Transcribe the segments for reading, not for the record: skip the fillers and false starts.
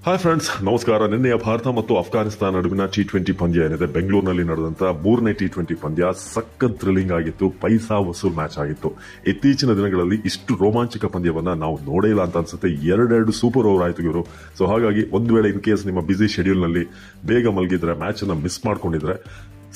Hi friends, ನಮಸ್ಕಾರ. ನಿನ್ನೆಯ ಭಾರತ ಮತ್ತು ಅಫ್ಘಾನಿಸ್ತಾನ ನಡುವಿನ T20 ಪಂದ್ಯ ಏನಿದೆ, ಬೆಂಗಳೂರಿನಲ್ಲಿ ನಡೆದಂತಹ 3ನೇ T20 ಪಂದ್ಯ ಸಖತ್ ಥ್ರಿಲ್ಲಿಂಗ್ ಆಗಿತ್ತು. ಪೈಸಾ ವಸೂಲ್ ಮ್ಯಾಚ್ ಆಗಿತ್ತು. ಇತ್ತೀಚಿನ ದಿನಗಳಲ್ಲಿ ಇಷ್ಟು ರೋಮಾಂಚಕ ಪಂದ್ಯವನ್ನ ನಾವು ನೋಡೇ ಇಲ್ಲ ಅಂತ ಅನ್ಸುತ್ತೆ. ಎರಡೆರಡು ಸೂಪರ್ ಓವರ್ ಆಯ್ತು ಇವರು. ಸೊ ಹಾಗಾಗಿ ಒಂದು ವೇಳೆ ಇನ್ ಕೇಸ್ ನಿಮ್ಮ ಬಿಸಿ ಶೆಡ್ಯೂಲ್ ನಲ್ಲಿ ಬೇಗ ಮಲಗಿದ್ರೆ, ಮ್ಯಾಚ್ ಅನ್ನ ಮಿಸ್ ಮಾಡ್ಕೊಂಡಿದ್ರೆ,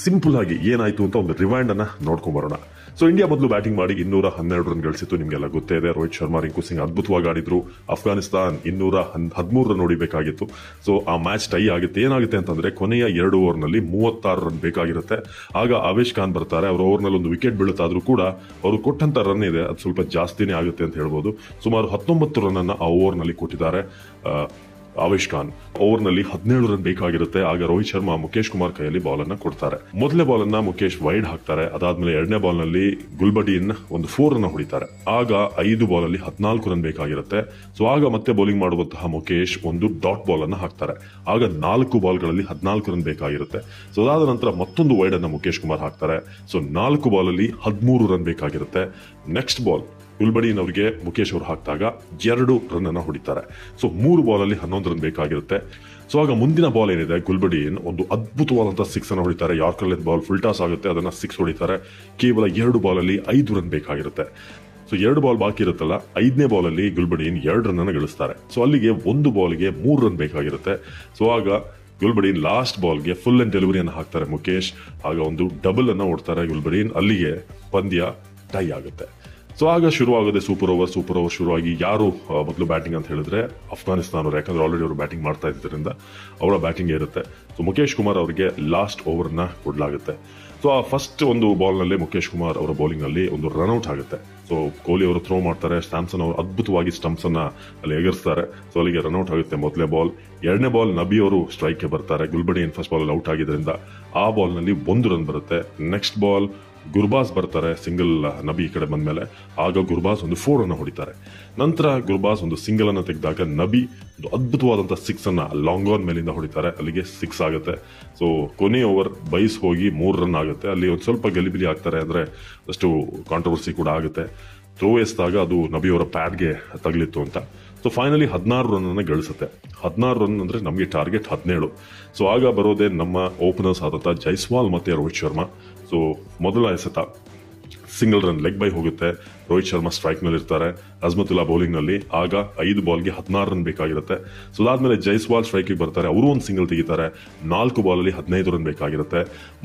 ಸಿಂಪಲ್ ಆಗಿ ಏನಾಯ್ತು ಅಂತ ಒಂದು ರಿವೈಂಡ್ ಅನ್ನ ನೋಡ್ಕೊಂಡ್ ಬರೋಣ. ಸೊ ಇಂಡಿಯಾ ಮೊದಲು ಬ್ಯಾಟಿಂಗ್ ಮಾಡಿ 212 ರನ್ ಗಳಿಸಿತ್ತು. ನಿಮ್ಗೆಲ್ಲ ಗೊತ್ತೇ ಇದೆ. ರೋಹಿತ್ ಶರ್ಮಾ, ರಿಂಕು ಸಿಂಗ್ ಅದ್ಭುತವಾಗಿ ಆಡಿದ್ರು. ಅಫ್ಘಾನಿಸ್ತಾನ್ 213 ರನ್ ಹೊಡಿಬೇಕಾಗಿತ್ತು. ಸೊ ಆ ಮ್ಯಾಚ್ ಟೈ ಆಗುತ್ತೆ. ಏನಾಗುತ್ತೆ ಅಂತಂದ್ರೆ, ಕೊನೆಯ 2 ಓವರ್ನಲ್ಲಿ 36 ರನ್ ಬೇಕಾಗಿರುತ್ತೆ. ಆಗ ಆವೇಶ್ ಖಾನ್ ಬರ್ತಾರೆ. ಅವ್ರ ಓವರ್ನಲ್ಲಿ ಒಂದು ವಿಕೆಟ್ ಬೀಳುತ್ತಾದ್ರೂ ಕೂಡ ಅವರು ಕೊಟ್ಟಂತ ರನ್ ಇದೆ, ಅದು ಸ್ವಲ್ಪ ಜಾಸ್ತಿನೇ ಆಗುತ್ತೆ ಅಂತ ಹೇಳ್ಬೋದು. ಸುಮಾರು 19 ರನ್ ಅನ್ನ ಆ ಓವರ್ನಲ್ಲಿ ಕೊಟ್ಟಿದ್ದಾರೆ ಆವೇಶ್ ಖಾನ್. ಓವರ್ನಲ್ಲಿ 17 ರನ್ ಬೇಕಾಗಿರುತ್ತೆ. ಆಗ ರೋಹಿತ್ ಶರ್ಮಾ ಮುಖೇಶ್ ಕುಮಾರ್ ಕೈಯಲ್ಲಿ ಬಾಲ್ ಅನ್ನ ಕೊಡ್ತಾರೆ. ಮೊದಲನೇ ಬಾಲ್ ಅನ್ನ ಮುಖೇಶ್ ವೈಡ್ ಹಾಕ್ತಾರೆ. ಅದಾದ್ಮೇಲೆ ಎರಡನೇ ಬಾಲ್ ನಲ್ಲಿ ಗುಲ್ಬಡಿನ್ ಒಂದು 4 ರನ್ ಹೊಡಿತಾರೆ. ಆಗ 5 ಬಾಲ್ ಅಲ್ಲಿ 14 ರನ್ ಬೇಕಾಗಿರುತ್ತೆ. ಸೊ ಆಗ ಮತ್ತೆ ಬೌಲಿಂಗ್ ಮಾಡುವಂತಹ ಮುಖೇಶ್ ಒಂದು ಡಾಟ್ ಬಾಲ್ ಅನ್ನ ಹಾಕ್ತಾರೆ. ಆಗ 4 ಬಾಲ್ಗಳಲ್ಲಿ 14 ರನ್ ಬೇಕಾಗಿರುತ್ತೆ. ಸೊ ಅದಾದ ನಂತರ ಮತ್ತೊಂದು ವೈಡ್ ಅನ್ನ ಮುಖೇಶ್ ಕುಮಾರ್ ಹಾಕ್ತಾರೆ. ಸೊ 4 ಬಾಲ್ ಅಲ್ಲಿ 13 ರನ್ ಬೇಕಾಗಿರುತ್ತೆ. ನೆಕ್ಸ್ಟ್ ಬಾಲ್ ಗುಲ್ಬಡಿನ್ ಅವರಿಗೆ ಮುಖೇಶ್ ಅವರು ಹಾಕಿದಾಗ 2 ರನ್ ಅನ್ನ ಹೊಡಿತಾರೆ. ಸೊ 3 ಬಾಲ್ ಅಲ್ಲಿ 11 ರನ್ ಬೇಕಾಗಿರುತ್ತೆ. ಸೊ ಆಗ ಮುಂದಿನ ಬಾಲ್ ಏನಿದೆ, ಗುಲ್ಬಡಿನ್ ಒಂದು ಅದ್ಭುತವಾದಂತಹ 6 ಅನ್ನ ಹೊಡಿತಾರೆ. Yorker length ball full toss ಆಗುತ್ತೆ, ಅದನ್ನ 6 ಹೊಡಿತಾರೆ. ಕೇವಲ 2 ಬಾಲ್ ಅಲ್ಲಿ 5 ರನ್ ಬೇಕಾಗಿರುತ್ತೆ. ಸೊ 2 ಬಾಲ್ ಬಾಕಿ ಇರುತ್ತಲ್ಲ, 5ನೇ ಬಾಲ್ ಅಲ್ಲಿ ಗುಲ್ಬಡಿನ್ 2 ರನ್ ಅನ್ನ ಗಳಿಸ್ತಾರೆ. ಸೊ ಅಲ್ಲಿಗೆ 1 ಬಾಲ್ಗೆ 3 ರನ್ ಬೇಕಾಗಿರುತ್ತೆ. ಸೊ ಆಗ ಗುಲ್ಬಡಿನ್ ಲಾಸ್ಟ್ ಬಾಲ್ಗೆ ಫುಲ್ ಅಂಡ್ ಡೆಲಿವರಿಯನ್ನು ಹಾಕ್ತಾರೆ ಮುಖೇಶ್. ಆಗ ಒಂದು ಡಬಲ್ ಅನ್ನ ಓಡ್ತಾರೆ ಗುಲ್ಬಡಿನ್. ಅಲ್ಲಿಗೆ ಪಂದ್ಯ ಟೈ ಆಗುತ್ತೆ. ಸೊ ಆಗ ಶುರುವಾಗುತ್ತೆ ಸೂಪರ್ ಓವರ್ ಶುರುವಾಗಿ ಯಾರು ಮೊದಲು ಬ್ಯಾಟಿಂಗ್ ಅಂತ ಹೇಳಿದ್ರೆ ಅಫ್ಘಾನಿಸ್ತಾನ ಅವರು, ಯಾಕಂದ್ರೆ ಆಲ್ರೆಡಿ ಅವರು ಬ್ಯಾಟಿಂಗ್ ಮಾಡ್ತಾ ಇದ್ದರಿಂದ ಅವರ ಬ್ಯಾಟಿಂಗ್ ಇರುತ್ತೆ. ಸೊ ಮುಖೇಶ್ ಕುಮಾರ್ ಅವರಿಗೆ ಲಾಸ್ಟ್ ಓವರ್ ನ ಕೊಡಲಾಗುತ್ತೆ. ಸೊ ಆ ಫಸ್ಟ್ ಒಂದು ಬಾಲ್ ನಲ್ಲಿ ಮುಖೇಶ್ ಕುಮಾರ್ ಅವರ ಬೌಲಿಂಗ್ ನಲ್ಲಿ ಒಂದು ರನ್ಔಟ್ ಆಗುತ್ತೆ. ಸೊ ಕೊಹ್ಲಿ ಅವರು ಥ್ರೋ ಮಾಡ್ತಾರೆ. ಸ್ಯಾಮ್ಸನ್ ಅವರು ಅದ್ಭುತವಾಗಿ ಸ್ಟಂಪ್ಸ್ ಅನ್ನ ಅಲ್ಲಿ ಎಗರಿಸ್ತಾರೆ. ಸೊ ಅಲ್ಲಿಗೆ ರನ್ಔಟ್ ಆಗುತ್ತೆ ಮೊದಲನೇ ಬಾಲ್. ಎರಡನೇ ಬಾಲ್ ನಬಿ ಅವರು ಸ್ಟ್ರೈಕ್ ಗೆ ಬರ್ತಾರೆ. ಗುಲ್ಬಡಿನ್ ಫಸ್ಟ್ ಬಾಲ್ ಔಟ್ ಆಗಿದ್ರಿಂದ ಆ ಬಾಲ್ ನಲ್ಲಿ 1 ರನ್ ಬರುತ್ತೆ. ನೆಕ್ಸ್ಟ್ ಬಾಲ್ ಗುರ್ಬಾಸ್ ಬರ್ತಾರೆ, ಸಿಂಗಲ್ ನಬಿ ಈ ಕಡೆ ಬಂದ್ಮೇಲೆ. ಆಗ ಗುರ್ಬಾಸ್ ಒಂದು 4 ಅನ್ನ ಹೊಡಿತಾರೆ. ನಂತರ ಗುರ್ಬಾಸ್ ಒಂದು ಸಿಂಗಲ್ ಅನ್ನ ತೆಗೆದಾಗ ನಬಿ ಒಂದು ಅದ್ಭುತವಾದಂತಹ 6 ಅನ್ನ ಲಾಂಗ್ ಆನ್ ಮೇಲಿಂದ ಹೊಡಿತಾರೆ. ಅಲ್ಲಿಗೆ 6 ಆಗುತ್ತೆ. ಸೊ ಕೊನೆ ಓವರ್ ಬೈಸ್ ಹೋಗಿ 3 ರನ್ ಆಗುತ್ತೆ. ಅಲ್ಲಿ ಒಂದು ಸ್ವಲ್ಪ ಗಲಿಬಿಲಿ ಆಗ್ತಾರೆ, ಅಂದ್ರೆ ಅಷ್ಟು ಕಾಂಟ್ರವರ್ಸಿ ಕೂಡ ಆಗುತ್ತೆ. ಥ್ರೋ ಎಸ್ದಾಗ ಅದು ನಬಿ ಅವರ ಪ್ಯಾಡ್ಗೆ ತಗಲಿತ್ತು ಅಂತ. ಸೊ ಫೈನಲಿ 16 ರನ್ ಅನ್ನ ಗಳಿಸುತ್ತೆ. 16 ರನ್ ಅಂದ್ರೆ ನಮಗೆ ಟಾರ್ಗೆಟ್ 17. ಸೊ ಆಗ ಬರೋದೇ ನಮ್ಮ ಓಪನರ್ಸ್ ಆದಂತಹ ಜೈಸ್ವಾಲ್ ಮತ್ತೆ ರೋಹಿತ್ ಶರ್ಮಾ. ಸೊ ಮೊದಲ ಎಸೆತ ಸಿಂಗಲ್ ರನ್ ಲೆಗ್ ಬೈ ಹೋಗುತ್ತೆ. ರೋಹಿತ್ ಶರ್ಮಾ ಸ್ಟ್ರೈಕ್ ನಲ್ಲಿ ಇರ್ತಾರೆ. ಅಜ್ಮತುಲ್ಲಾ ಬೌಲಿಂಗ್ ನಲ್ಲಿ. ಆಗ 5 ಬಾಲ್ಗೆ 16 ರನ್ ಬೇಕಾಗಿರುತ್ತೆ. ಸೊ ಅದಾದ್ಮೇಲೆ ಜೈಸ್ವಾಲ್ ಸ್ಟ್ರೈಕ್ ಬರ್ತಾರೆ. ಅವರು ಒಂದು ಸಿಂಗಲ್ ತೆಗಿತಾರೆ. 4 ಬಾಲ್ ಅಲ್ಲಿ 15 ರನ್ ಬೇಕಾಗಿರುತ್ತೆ.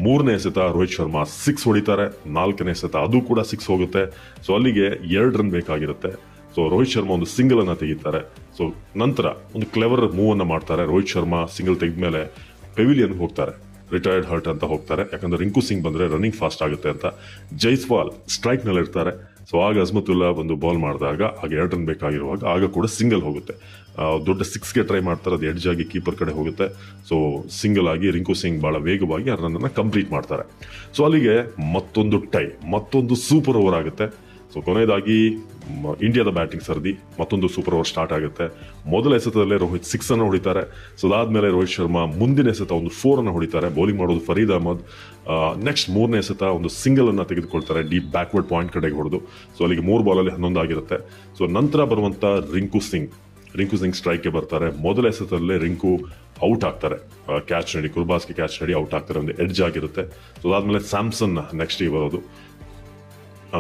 3ನೇ ಎಸೆತ ರೋಹಿತ್ ಶರ್ಮಾ 6 ಹೊಡಿತಾರೆ. 4ನೇ ಎಸೆತ ಅದು ಕೂಡ 6 ಹೋಗುತ್ತೆ. ಸೊ ಅಲ್ಲಿಗೆ 2 ರನ್ ಬೇಕಾಗಿರುತ್ತೆ. ಸೊ ರೋಹಿತ್ ಶರ್ಮಾ ಒಂದು ಸಿಂಗಲ್ ಅನ್ನ ತೆಗಿತಾರೆ. ಸೊ ನಂತರ ಒಂದು ಕ್ಲೆವರ್ ಮೂವ್ ಅನ್ನ ಮಾಡ್ತಾರೆ. ರೋಹಿತ್ ಶರ್ಮಾ ಸಿಂಗಲ್ ತೆಗೆದ್ಮೇಲೆ ಪೆವಿಲಿಯನ್ ಹೋಗ್ತಾರೆ. ರಿಟೈರ್ಡ್ ಹರ್ಟ್ ಅಂತ ಹೋಗ್ತಾರೆ, ಯಾಕಂದ್ರೆ ರಿಂಕು ಸಿಂಗ್ ಬಂದ್ರೆ ರನ್ನಿಂಗ್ ಫಾಸ್ಟ್ ಆಗುತ್ತೆ ಅಂತ. ಜೈಸ್ವಾಲ್ ಸ್ಟ್ರೈಕ್ ನಲ್ಲಿ ಇರ್ತಾರೆ. ಸೊ ಆಗ ಅಜ್ಮತುಲ್ಲಾ ಒಂದು ಬಾಲ್ ಮಾಡಿದಾಗ ಆಗ 2 ರನ್ ಬೇಕಾಗಿರುವಾಗ ಆಗ ಕೂಡ ಸಿಂಗಲ್ ಹೋಗುತ್ತೆ. ದೊಡ್ಡ 6ಗೆ ಟ್ರೈ ಮಾಡ್ತಾರೆ, ಅದು ಎಡ್ಜ್ ಆಗಿ ಕೀಪರ್ ಕಡೆ ಹೋಗುತ್ತೆ. ಸೊ ಸಿಂಗಲ್ ಆಗಿ ರಿಂಕು ಸಿಂಗ್ ಬಹಳ ವೇಗವಾಗಿ ಆ ರನ್ ಅನ್ನ ಕಂಪ್ಲೀಟ್ ಮಾಡ್ತಾರೆ. ಸೊ ಅಲ್ಲಿಗೆ ಮತ್ತೊಂದು ಟೈ, ಮತ್ತೊಂದು ಸೂಪರ್ ಓವರ್ ಆಗುತ್ತೆ. ಸೊ ಕೊನೆಯದಾಗಿ ಇಂಡಿಯಾದ ಬ್ಯಾಟಿಂಗ್ ಸರ್ದಿ, ಮತ್ತೊಂದು ಸೂಪರ್ ಓವರ್ ಸ್ಟಾರ್ಟ್ ಆಗುತ್ತೆ. ಮೊದಲ ಎಸೆತದಲ್ಲೇ ರೋಹಿತ್ 6 ಅನ್ನು ಹೊಡಿತಾರೆ. ಸೊ ಅದಾದ್ಮೇಲೆ ರೋಹಿತ್ ಶರ್ಮಾ ಮುಂದಿನ ಎಸೆತ ಒಂದು 4 ಅನ್ನು ಹೊಡಿತಾರೆ. ಬೌಲಿಂಗ್ ಮಾಡೋದು ಫರೀದ್ ಅಹಮದ್. ನೆಕ್ಸ್ಟ್ 3ನೇ ಎಸೆತ ಒಂದು ಸಿಂಗಲ್ ಅನ್ನ ತೆಗೆದುಕೊಳ್ತಾರೆ, ಡೀಪ್ ಬ್ಯಾಕ್ವರ್ಡ್ ಪಾಯಿಂಟ್ ಕಡೆಗೆ ಹೊಡೆದು. ಸೊ ಅಲ್ಲಿಗೆ 3 ಬಾಲ್ ಅಲ್ಲಿ 11 ಆಗಿರುತ್ತೆ. ಸೊ ನಂತರ ಬರುವಂತ ರಿಂಕು ಸಿಂಗ್ ಸ್ಟ್ರೈಕ್ ಗೆ ಬರ್ತಾರೆ. ಮೊದಲ ಎಸೆತದಲ್ಲೇ ರಿಂಕು ಔಟ್ ಆಗ್ತಾರೆ. ಕ್ಯಾಚ್ ನಡಿ, ಗುರ್ಬಾಸ್ಗೆ ಕ್ಯಾಚ್ ನಡಿ ಔಟ್ ಆಗ್ತಾರೆ. ಒಂದು ಎಡ್ಜ್ ಆಗಿರುತ್ತೆ. ಸೊ ಅದಾದ್ಮೇಲೆ ಸ್ಯಾಮ್ಸನ್ ನೆಕ್ಸ್ಟ್ ಬರೋದು.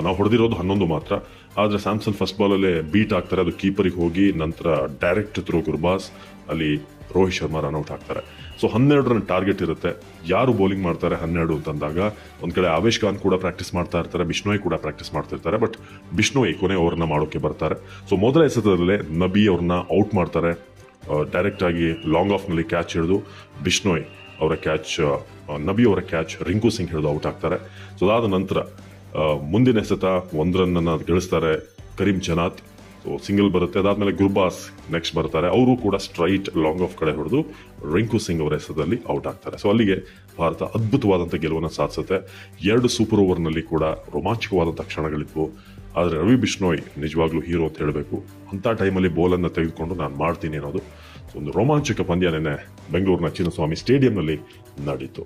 ನಾವು ಹೊಡೆದಿರೋದು 11 ಮಾತ್ರ. ಆದ್ರೆ ಸ್ಯಾಮ್ಸನ್ ಫಸ್ಟ್ ಬಾಲ್ ಅಲ್ಲೇ ಬೀಟ್ ಆಗ್ತಾರೆ, ಅದು ಕೀಪರಿಗೆ ಹೋಗಿ ನಂತರ ಡೈರೆಕ್ಟ್ ಥ್ರೋ ಗುರ್ಬಾಸ್, ಅಲ್ಲಿ ರೋಹಿತ್ ಶರ್ಮಾ ರನ್ ಔಟ್ ಆಗ್ತಾರೆ. ಸೊ 12 ರನ್ ಟಾರ್ಗೆಟ್ ಇರುತ್ತೆ. ಯಾರು ಬೌಲಿಂಗ್ ಮಾಡ್ತಾರೆ 12 ಅಂತಂದಾಗ ಒಂದ್ ಕಡೆ ಆವೇಶ್ ಖಾನ್ ಕೂಡ ಪ್ರಾಕ್ಟೀಸ್ ಮಾಡ್ತಾ ಇರ್ತಾರೆ, ಬಿಷ್ಣೋಯ್ ಕೂಡ ಪ್ರಾಕ್ಟೀಸ್ ಮಾಡ್ತಿರ್ತಾರೆ. ಬಟ್ ಬಿಷ್ಣೋಯ್ ಕೊನೆ ಓವರ್ನ ಮಾಡೋಕೆ ಬರ್ತಾರೆ. ಸೊ ಮೊದಲ ಎಸೆತದಲ್ಲೇ ನಬಿ ಅವ್ರನ್ನ ಔಟ್ ಮಾಡ್ತಾರೆ. ಡೈರೆಕ್ಟ್ ಆಗಿ ಲಾಂಗ್ ಆಫ್ ನಲ್ಲಿ ಕ್ಯಾಚ್ ಹಿಡಿದು ಬಿಷ್ಣೋಯ್ ಅವರ ಕ್ಯಾಚ್, ನಬಿ ಅವರ ಕ್ಯಾಚ್ ರಿಂಕು ಸಿಂಗ್ ಹಿಡಿದು ಔಟ್ ಆಗ್ತಾರೆ. ಸೊ ಅದಾದ ನಂತರ ಮುಂದಿನ ಎಸೆತ 1 ರನ್ ಅನ್ನ ಗಳಿಸ್ತಾರೆ ಕರೀಂ ಜನಾತ್. ಸೊ ಸಿಂಗಲ್ ಬರುತ್ತೆ. ಅದಾದ್ಮೇಲೆ ಗುರ್ಬಾಸ್ ನೆಕ್ಸ್ಟ್ ಬರ್ತಾರೆ. ಅವರು ಕೂಡ ಸ್ಟ್ರೈಟ್ ಲಾಂಗ್ ಆಫ್ ಕಡೆ ಹೊಡೆದು ರಿಂಕು ಸಿಂಗ್ ಅವರ ಎಸೆತದಲ್ಲಿ ಔಟ್ ಆಗ್ತಾರೆ. ಸೊ ಅಲ್ಲಿಗೆ ಭಾರತ ಅದ್ಭುತವಾದಂಥ ಗೆಲುವನ್ನು ಸಾಧಿಸುತ್ತೆ. 2 ಸೂಪರ್ ಓವರ್ ನಲ್ಲಿ ಕೂಡ ರೋಮಾಂಚಕವಾದಂಥ ಕ್ಷಣಗಳಿದ್ವು. ಆದ್ರೆ ರವಿ ಬಿಷ್ಣೋಯ್ ನಿಜವಾಗ್ಲೂ ಹೀರೋ ಅಂತ ಹೇಳಬೇಕು. ಅಂತ ಟೈಮಲ್ಲಿ ಬೋಲ್ ಅನ್ನ ತೆಗೆದುಕೊಂಡು ನಾನು ಮಾಡ್ತೀನಿ ಅನ್ನೋದು. ಒಂದು ರೋಮಾಂಚಕ ಪಂದ್ಯ ನೆನ್ನೆ ಬೆಂಗಳೂರಿನ ಚಿನ್ನಸ್ವಾಮಿ ಸ್ಟೇಡಿಯಂನಲ್ಲಿ ನಡೀತು.